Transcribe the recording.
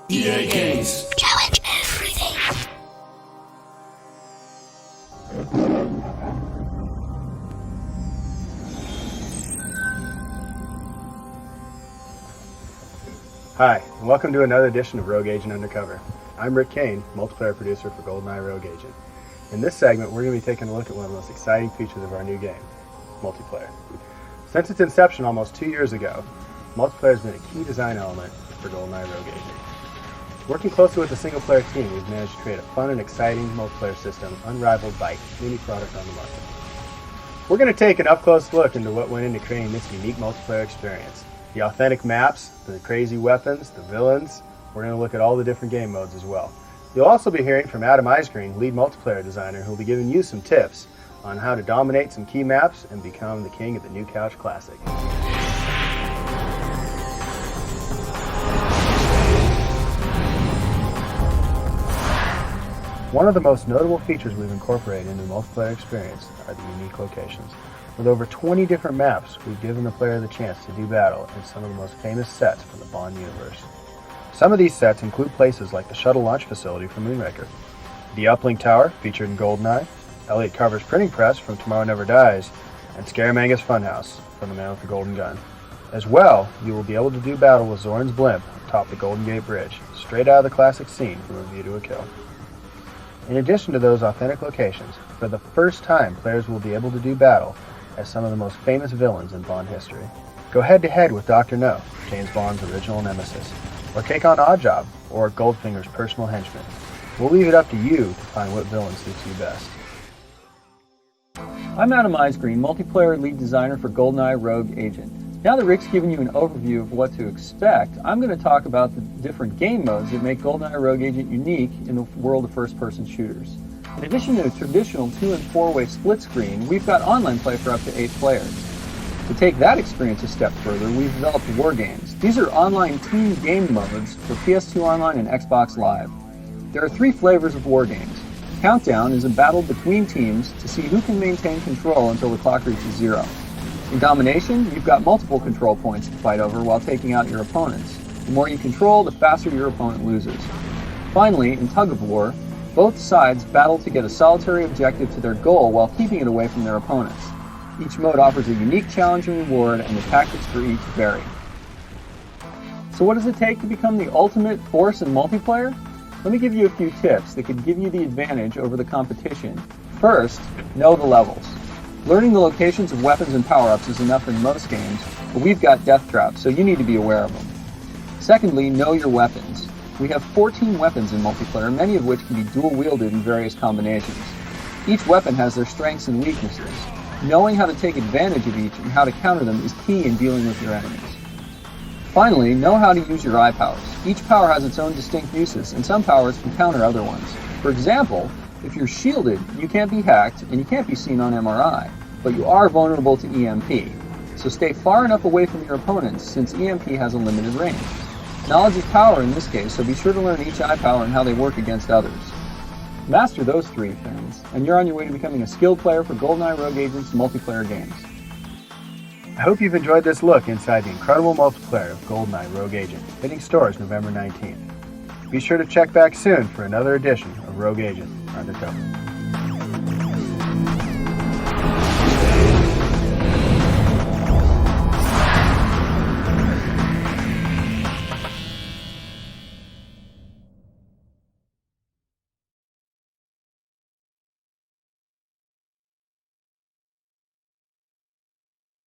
EA Games. Challenge everything. Hi, and welcome to another edition of Rogue Agent Undercover. I'm Rick Kane, multiplayer producer for GoldenEye Rogue Agent. In this segment, we're going to be taking a look at one of the most exciting features of our new game, multiplayer. Since its inception almost 2 years ago, multiplayer has been a key design element for GoldenEye Rogue Agent. Working closely with the single-player team, we've managed to create a fun and exciting multiplayer system unrivaled by any product on the market. We're going to take an up-close look into what went into creating this unique multiplayer experience. The authentic maps, the crazy weapons, the villains. We're going to look at all the different game modes as well. You'll also be hearing from Adam Eisgreen, lead multiplayer designer, who will be giving you some tips on how to dominate some key maps and become the king of the New Couch Classic. One of the most notable features we've incorporated into the multiplayer experience are the unique locations. With over 20 different maps, we've given the player the chance to do battle in some of the most famous sets from the Bond universe. Some of these sets include places like the shuttle launch facility from Moonraker, the Uplink Tower featured in GoldenEye, Elliot Carver's printing press from Tomorrow Never Dies, and Scaramanga's Funhouse from The Man with the Golden Gun. As well, you will be able to do battle with Zoran's blimp atop the Golden Gate Bridge, straight out of the classic scene from A View to a Kill. In addition to those authentic locations, for the first time players will be able to do battle as some of the most famous villains in Bond history. Go head-to-head with Dr. No, James Bond's original nemesis, or take on Oddjob, or Goldfinger's personal henchman. We'll leave it up to you to find what villain suits you best. I'm Adam Eisgreen, multiplayer lead designer for GoldenEye Rogue Agent. Now that Rick's given you an overview of what to expect, I'm going to talk about the different game modes that make GoldenEye Rogue Agent unique in the world of first-person shooters. In addition to a traditional 2- and 4-way split screen, we've got online play for up to 8 players. To take that experience a step further, we've developed War Games. These are online team game modes for PS2 Online and Xbox Live. There are 3 flavors of War Games. Countdown is a battle between teams to see who can maintain control until the clock reaches 0. In Domination, you've got multiple control points to fight over while taking out your opponents. The more you control, the faster your opponent loses. Finally, in Tug of War, both sides battle to get a solitary objective to their goal while keeping it away from their opponents. Each mode offers a unique challenge and reward, and the tactics for each vary. So what does it take to become the ultimate force in multiplayer? Let me give you a few tips that could give you the advantage over the competition. First, know the levels. Learning the locations of weapons and power-ups is enough in most games, but we've got death traps, so you need to be aware of them. Secondly, know your weapons. We have 14 weapons in multiplayer, many of which can be dual-wielded in various combinations. Each weapon has their strengths and weaknesses. Knowing how to take advantage of each and how to counter them is key in dealing with your enemies. Finally, know how to use your eye powers. Each power has its own distinct uses, and some powers can counter other ones. For example, if you're shielded, you can't be hacked and you can't be seen on MRI, but you are vulnerable to EMP. So stay far enough away from your opponents since EMP has a limited range. Knowledge is power in this case, so be sure to learn each eye power and how they work against others. Master those 3 things, and you're on your way to becoming a skilled player for GoldenEye Rogue Agent's multiplayer games. I hope you've enjoyed this look inside the incredible multiplayer of GoldenEye Rogue Agent, hitting stores November 19th. Be sure to check back soon for another edition of Rogue Agent Undercover.